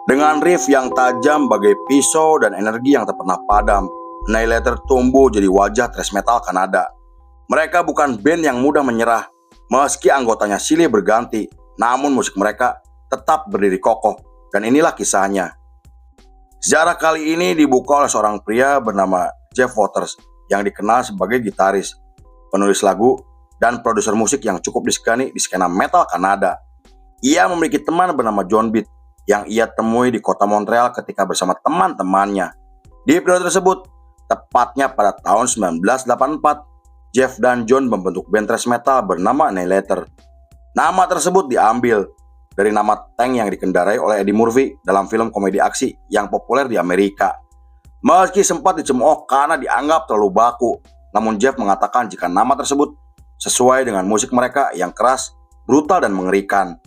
Dengan riff yang tajam bagai pisau dan energi yang tak pernah padam, Annihilator tumbuh jadi wajah thrash metal Kanada. Mereka bukan band yang mudah menyerah, meski anggotanya silih berganti, namun musik mereka tetap berdiri kokoh, dan inilah kisahnya. Sejarah kali ini dibuka oleh seorang pria bernama Jeff Waters yang dikenal sebagai gitaris, penulis lagu, dan produser musik yang cukup disegani di skena metal Kanada. Ia memiliki teman bernama John Beat yang ia temui di kota Montreal ketika bersama teman-temannya. Di periode tersebut, tepatnya pada tahun 1984, Jeff dan John membentuk band thrash metal bernama Annihilator. Nama tersebut diambil dari nama tank yang dikendarai oleh Eddie Murphy dalam film komedi aksi yang populer di Amerika. Meski sempat dicemooh karena dianggap terlalu baku, namun Jeff mengatakan jika nama tersebut sesuai dengan musik mereka yang keras, brutal, dan mengerikan.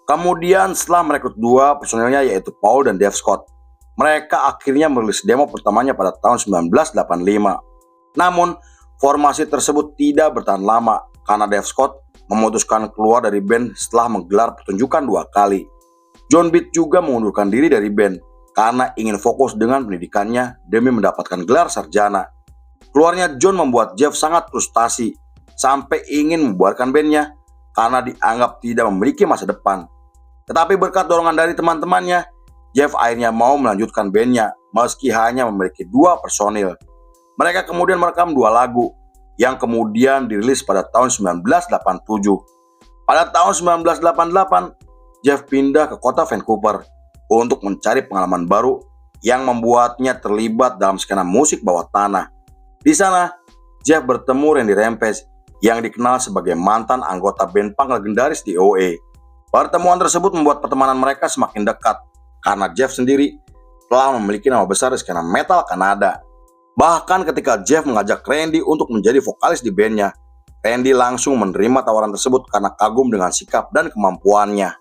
Kemudian setelah merekrut dua personilnya yaitu Paul dan Dave Scott, mereka akhirnya merilis demo pertamanya pada tahun 1985. Namun, formasi tersebut tidak bertahan lama karena Dave Scott memutuskan keluar dari band setelah menggelar pertunjukan 2 kali. John Beat juga mengundurkan diri dari band karena ingin fokus dengan pendidikannya demi mendapatkan gelar sarjana. Keluarnya John membuat Jeff sangat frustasi sampai ingin membuarkan bandnya karena dianggap tidak memiliki masa depan. Tetapi berkat dorongan dari teman-temannya, Jeff akhirnya mau melanjutkan bandnya meski hanya memiliki 2 personil. Mereka kemudian merekam 2 lagu yang kemudian dirilis pada tahun 1987. Pada tahun 1988, Jeff pindah ke kota Vancouver untuk mencari pengalaman baru yang membuatnya terlibat dalam skena musik bawah tanah. Di sana, Jeff bertemu Randy Rampage yang dikenal sebagai mantan anggota band punk legendaris di OA. Pertemuan tersebut membuat pertemanan mereka semakin dekat karena Jeff sendiri telah memiliki nama besar di skena metal Kanada. Bahkan ketika Jeff mengajak Randy untuk menjadi vokalis di bandnya, Randy langsung menerima tawaran tersebut karena kagum dengan sikap dan kemampuannya.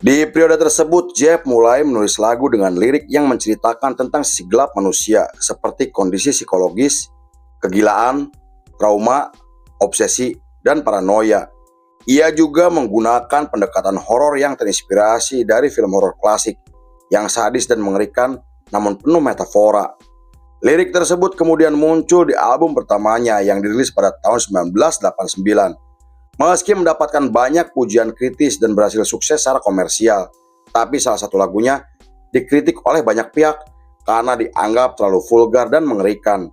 Di periode tersebut, Jeff mulai menulis lagu dengan lirik yang menceritakan tentang sisi gelap manusia seperti kondisi psikologis, kegilaan, trauma, obsesi, dan paranoia. Ia juga menggunakan pendekatan horor yang terinspirasi dari film horor klasik yang sadis dan mengerikan namun penuh metafora. Lirik tersebut kemudian muncul di album pertamanya yang dirilis pada tahun 1989. Meski mendapatkan banyak pujian kritis dan berhasil sukses secara komersial, tapi salah satu lagunya dikritik oleh banyak pihak karena dianggap terlalu vulgar dan mengerikan.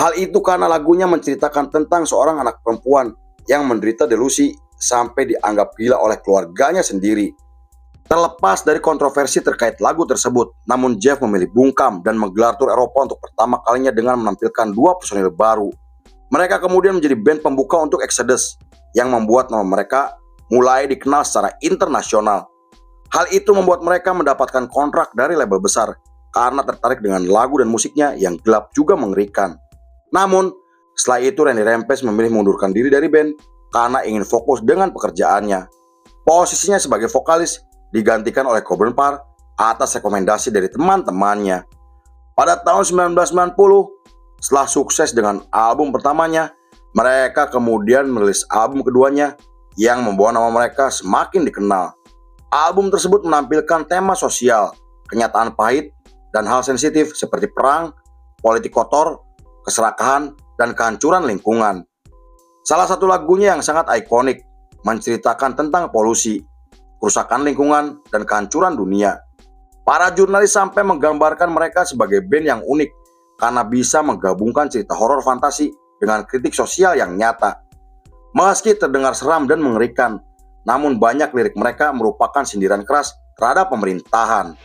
Hal itu karena lagunya menceritakan tentang seorang anak perempuan yang menderita delusi sampai dianggap gila oleh keluarganya sendiri. Terlepas dari kontroversi terkait lagu tersebut, namun Jeff memilih bungkam dan menggelar tur Eropa untuk pertama kalinya dengan menampilkan 2 personil baru. Mereka kemudian menjadi band pembuka untuk Exodus yang membuat nama mereka mulai dikenal secara internasional. Hal itu membuat mereka mendapatkan kontrak dari label besar karena tertarik dengan lagu dan musiknya yang gelap juga mengerikan. Namun, setelah itu Randy Rampage memilih mengundurkan diri dari band karena ingin fokus dengan pekerjaannya. Posisinya sebagai vokalis digantikan oleh Coburn Parr atas rekomendasi dari teman-temannya. Pada tahun 1990, setelah sukses dengan album pertamanya, mereka kemudian merilis album keduanya yang membawa nama mereka semakin dikenal. Album tersebut menampilkan tema sosial, kenyataan pahit, dan hal sensitif seperti perang, politik kotor, keserakahan, dan kehancuran lingkungan. Salah satu lagunya yang sangat ikonik menceritakan tentang polusi, kerusakan lingkungan, dan kehancuran dunia. Para jurnalis sampai menggambarkan mereka sebagai band yang unik karena bisa menggabungkan cerita horor fantasi dengan kritik sosial yang nyata. Meski terdengar seram dan mengerikan, namun banyak lirik mereka merupakan sindiran keras terhadap pemerintahan.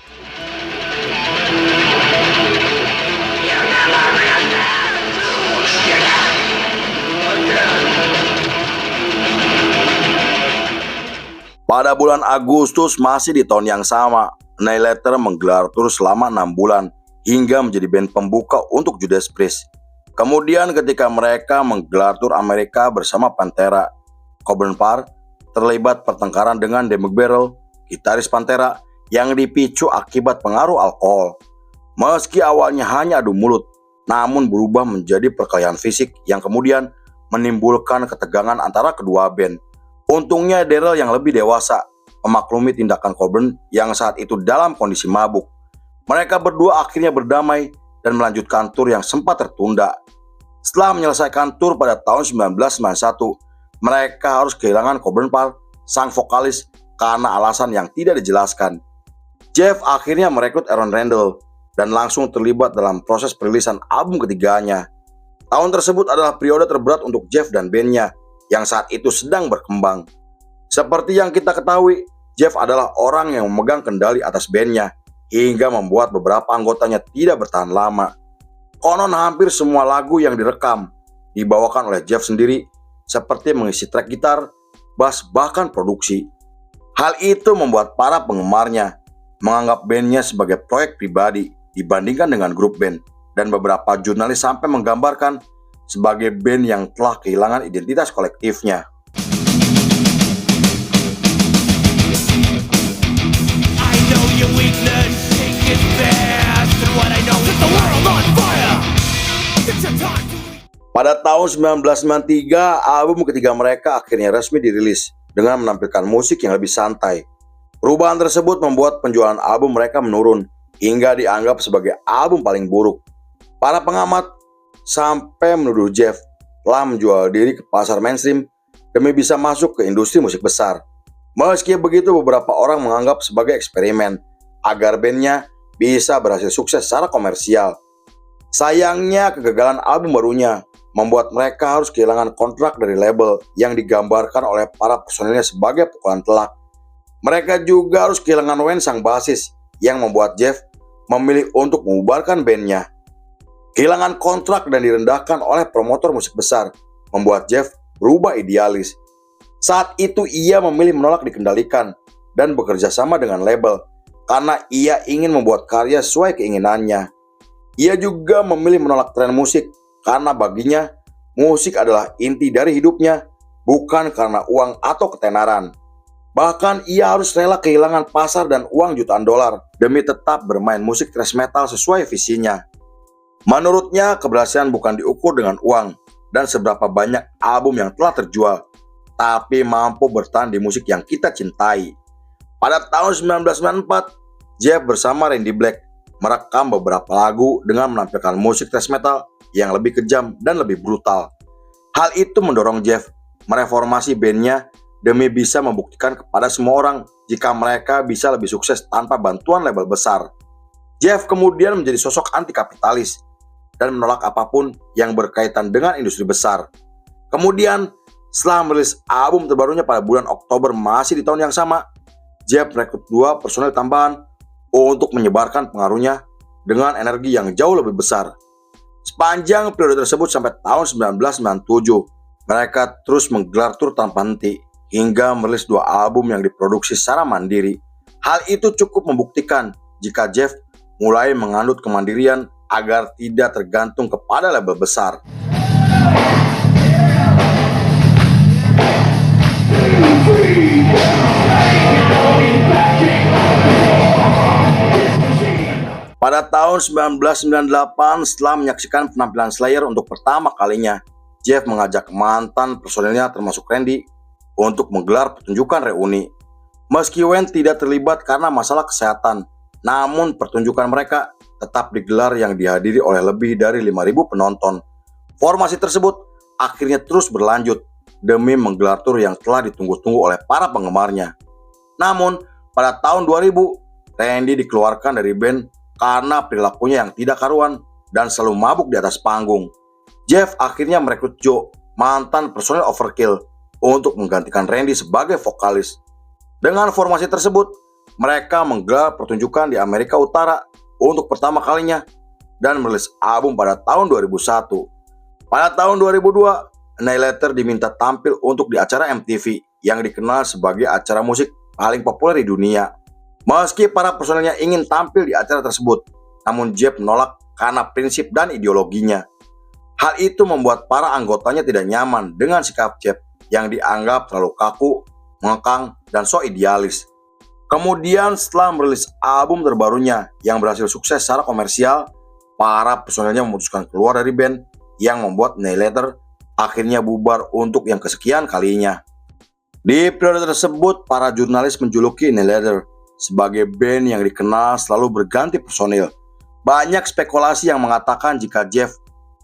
Pada bulan Agustus masih di tahun yang sama, Annihilator menggelar tur selama 6 bulan hingga menjadi band pembuka untuk Judas Priest. Kemudian ketika mereka menggelar tur Amerika bersama Pantera, Coburn Parr terlibat pertengkaran dengan Dimebag Darrell, gitaris Pantera, yang dipicu akibat pengaruh alkohol. Meski awalnya hanya adu mulut, namun berubah menjadi perkelahian fisik yang kemudian menimbulkan ketegangan antara kedua band. Untungnya Darrell yang lebih dewasa memaklumi tindakan Coburn yang saat itu dalam kondisi mabuk. Mereka berdua akhirnya berdamai dan melanjutkan tur yang sempat tertunda. Setelah menyelesaikan tur pada tahun 1991, mereka harus kehilangan Coburn Parr, sang vokalis, karena alasan yang tidak dijelaskan. Jeff akhirnya merekrut Aaron Randall dan langsung terlibat dalam proses perilisan album ketiganya. Tahun tersebut adalah periode terberat untuk Jeff dan bandnya yang saat itu sedang berkembang. Seperti yang kita ketahui, Jeff adalah orang yang memegang kendali atas bandnya hingga membuat beberapa anggotanya tidak bertahan lama. Konon hampir semua lagu yang direkam dibawakan oleh Jeff sendiri, seperti mengisi track gitar, bass, bahkan produksi. Hal itu membuat para penggemarnya menganggap bandnya sebagai proyek pribadi dibandingkan dengan grup band, dan beberapa jurnalis sampai menggambarkan sebagai band yang telah kehilangan identitas kolektifnya. Pada tahun 1993, album ketiga mereka akhirnya resmi dirilis dengan menampilkan musik yang lebih santai. Perubahan tersebut membuat penjualan album mereka menurun hingga dianggap sebagai album paling buruk. Para pengamat sampai menuduh Jeff telah menjual diri ke pasar mainstream demi bisa masuk ke industri musik besar. Meski begitu, beberapa orang menganggap sebagai eksperimen agar bandnya bisa berhasil sukses secara komersial. Sayangnya, kegagalan album barunya membuat mereka harus kehilangan kontrak dari label yang digambarkan oleh para personilnya sebagai pukulan telak. Mereka juga harus kehilangan Wayne, sang basis, yang membuat Jeff memilih untuk membubarkan bandnya. Kehilangan kontrak dan direndahkan oleh promotor musik besar membuat Jeff berubah idealis. Saat itu ia memilih menolak dikendalikan dan bekerja sama dengan label karena ia ingin membuat karya sesuai keinginannya. Ia juga memilih menolak tren musik karena baginya musik adalah inti dari hidupnya, bukan karena uang atau ketenaran. Bahkan ia harus rela kehilangan pasar dan uang jutaan dolar demi tetap bermain musik thrash metal sesuai visinya. Menurutnya, keberhasilan bukan diukur dengan uang dan seberapa banyak album yang telah terjual, tapi mampu bertahan di musik yang kita cintai. Pada tahun 1994, Jeff bersama Randy Black merekam beberapa lagu dengan menampilkan musik thrash metal yang lebih kejam dan lebih brutal. Hal itu mendorong Jeff mereformasi bandnya demi bisa membuktikan kepada semua orang jika mereka bisa lebih sukses tanpa bantuan label besar. Jeff kemudian menjadi sosok anti-kapitalis dan menolak apapun yang berkaitan dengan industri besar. Kemudian, setelah merilis album terbarunya pada bulan Oktober masih di tahun yang sama, Jeff merekrut 2 personel tambahan untuk menyebarkan pengaruhnya dengan energi yang jauh lebih besar. Sepanjang periode tersebut sampai tahun 1997, mereka terus menggelar tur tanpa henti hingga merilis 2 album yang diproduksi secara mandiri. Hal itu cukup membuktikan jika Jeff mulai menganut kemandirian agar tidak tergantung kepada label besar. Pada tahun 1998, setelah menyaksikan penampilan Slayer untuk pertama kalinya, Jeff mengajak mantan personilnya termasuk Randy untuk menggelar pertunjukan reuni. Meski Wayne tidak terlibat karena masalah kesehatan, namun pertunjukan mereka tetap digelar yang dihadiri oleh lebih dari 5.000 penonton. Formasi tersebut akhirnya terus berlanjut demi menggelar tur yang telah ditunggu-tunggu oleh para penggemarnya. Namun, pada tahun 2000, Randy dikeluarkan dari band karena perilakunya yang tidak karuan dan selalu mabuk di atas panggung. Jeff akhirnya merekrut Joe, mantan personel Overkill, untuk menggantikan Randy sebagai vokalis. Dengan formasi tersebut, mereka menggelar pertunjukan di Amerika Utara untuk pertama kalinya dan merilis album pada tahun 2001. Pada tahun 2002, Annihilator diminta tampil untuk di acara MTV yang dikenal sebagai acara musik paling populer di dunia. Meski para personelnya ingin tampil di acara tersebut, namun Jeff menolak karena prinsip dan ideologinya. Hal itu membuat para anggotanya tidak nyaman dengan sikap Jeff yang dianggap terlalu kaku, mengekang, dan so idealis. Kemudian setelah merilis album terbarunya yang berhasil sukses secara komersial, para personelnya memutuskan keluar dari band yang membuat Annihilator akhirnya bubar untuk yang kesekian kalinya. Di periode tersebut, para jurnalis menjuluki Annihilator sebagai band yang dikenal selalu berganti personil. Banyak spekulasi yang mengatakan jika Jeff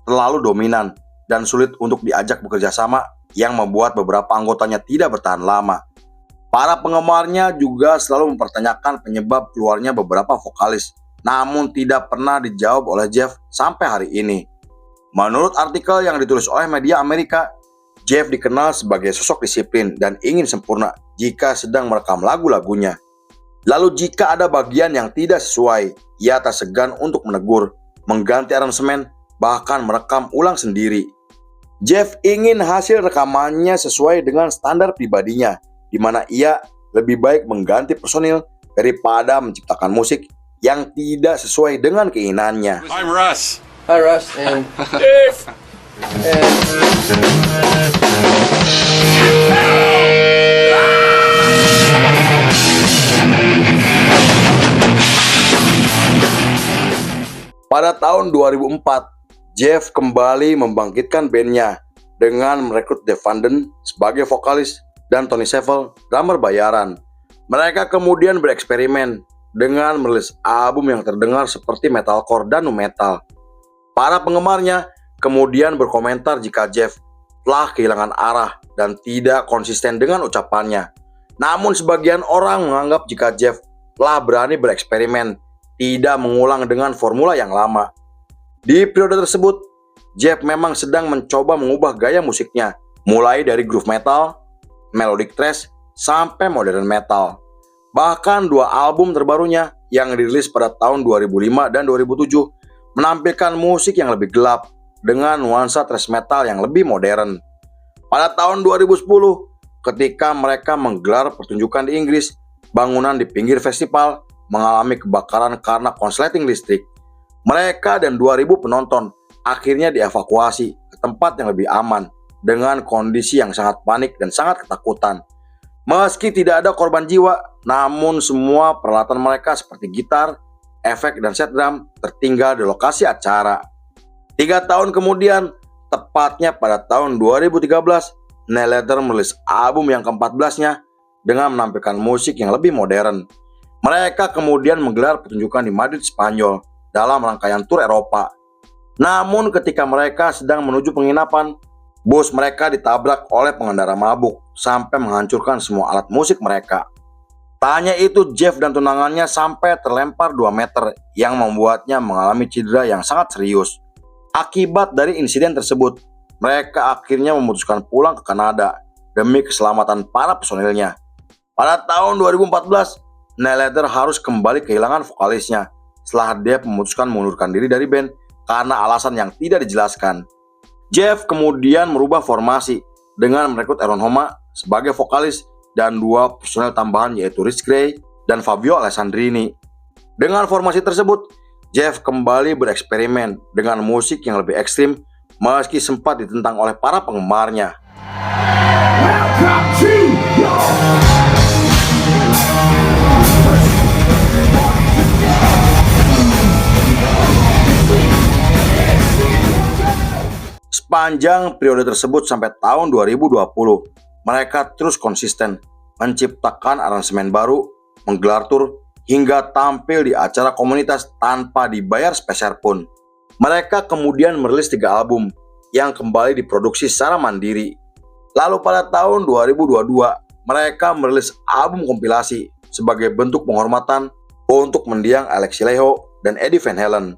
terlalu dominan dan sulit untuk diajak bekerja sama yang membuat beberapa anggotanya tidak bertahan lama. Para penggemarnya juga selalu mempertanyakan penyebab keluarnya beberapa vokalis, namun tidak pernah dijawab oleh Jeff sampai hari ini. Menurut artikel yang ditulis oleh media Amerika, Jeff dikenal sebagai sosok disiplin dan ingin sempurna jika sedang merekam lagu-lagunya. Lalu jika ada bagian yang tidak sesuai, ia tak segan untuk menegur, mengganti aransemen, bahkan merekam ulang sendiri. Jeff ingin hasil rekamannya sesuai dengan standar pribadinya, di mana ia lebih baik mengganti personil daripada menciptakan musik yang tidak sesuai dengan keinginannya. I'm Russ. Hi, Russ. And Dave. Pada tahun 2004, Jeff kembali membangkitkan bandnya dengan merekrut Dave Vanden sebagai vokalis dan Tony Seville drummer bayaran. Mereka kemudian bereksperimen dengan merilis album yang terdengar seperti metalcore dan nu metal. Para penggemarnya kemudian berkomentar jika Jeff telah kehilangan arah dan tidak konsisten dengan ucapannya. Namun sebagian orang menganggap jika Jeff telah berani bereksperimen, tidak mengulang dengan formula yang lama. Di periode tersebut, Jeff memang sedang mencoba mengubah gaya musiknya, mulai dari groove metal, melodic thrash, sampai modern metal. Bahkan dua album terbarunya yang dirilis pada tahun 2005 dan 2007 menampilkan musik yang lebih gelap dengan nuansa thrash metal yang lebih modern. Pada tahun 2010, ketika mereka menggelar pertunjukan di Inggris, bangunan di pinggir festival mengalami kebakaran karena konsleting listrik. Mereka dan 2.000 penonton akhirnya dievakuasi ke tempat yang lebih aman dengan kondisi yang sangat panik dan sangat ketakutan. Meski tidak ada korban jiwa, namun semua peralatan mereka seperti gitar, efek, dan set drum tertinggal di lokasi acara. 3 tahun kemudian, tepatnya pada tahun 2013, Annihilator merilis album yang ke-14-nya dengan menampilkan musik yang lebih modern. Mereka kemudian menggelar pertunjukan di Madrid, Spanyol dalam rangkaian tur Eropa. Namun ketika mereka sedang menuju penginapan, bus mereka ditabrak oleh pengendara mabuk sampai menghancurkan semua alat musik mereka. Tak hanya itu, Jeff dan tunangannya sampai terlempar 2 meter yang membuatnya mengalami cedera yang sangat serius. Akibat dari insiden tersebut, mereka akhirnya memutuskan pulang ke Kanada demi keselamatan para personilnya. Pada tahun 2014, Annihilator harus kembali kehilangan vokalisnya setelah dia memutuskan mengundurkan diri dari band karena alasan yang tidak dijelaskan. Jeff kemudian merubah formasi dengan merekrut Aaron Homa sebagai vokalis dan 2 personel tambahan yaitu Rich Gray dan Fabio Alessandrini. Dengan formasi tersebut, Jeff kembali bereksperimen dengan musik yang lebih ekstrim meski sempat ditentang oleh para penggemarnya. Sepanjang periode tersebut sampai tahun 2020, mereka terus konsisten menciptakan aransemen baru, menggelar tur, hingga tampil di acara komunitas tanpa dibayar sepeser pun. Mereka kemudian merilis 3 album yang kembali diproduksi secara mandiri. Lalu pada tahun 2022, mereka merilis album kompilasi sebagai bentuk penghormatan untuk mendiang Alexi Laiho dan Eddie Van Halen.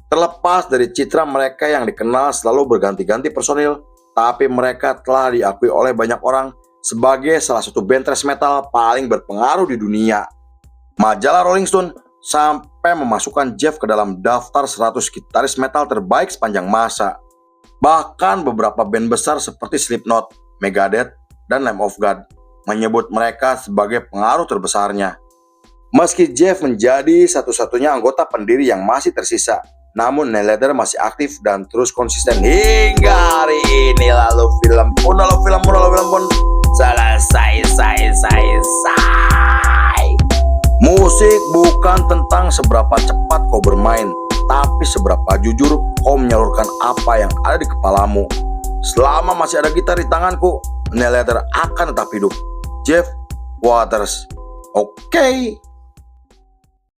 Terlepas dari citra mereka yang dikenal selalu berganti-ganti personil, tapi mereka telah diakui oleh banyak orang sebagai salah satu band thrash metal paling berpengaruh di dunia. Majalah Rolling Stone sampai memasukkan Jeff ke dalam daftar 100 gitaris metal terbaik sepanjang masa. Bahkan beberapa band besar seperti Slipknot, Megadeth, dan Lamb of God menyebut mereka sebagai pengaruh terbesarnya. Meski Jeff menjadi satu-satunya anggota pendiri yang masih tersisa, namun Annihilator masih aktif dan terus konsisten hingga hari ini. Lalu film pun selesai. Musik bukan tentang seberapa cepat kau bermain, Tapi seberapa jujur kau menyalurkan apa yang ada di kepalamu. Selama masih ada gitar di tanganku, Neil Letter akan tetap hidup. Jeff Waters. Oke.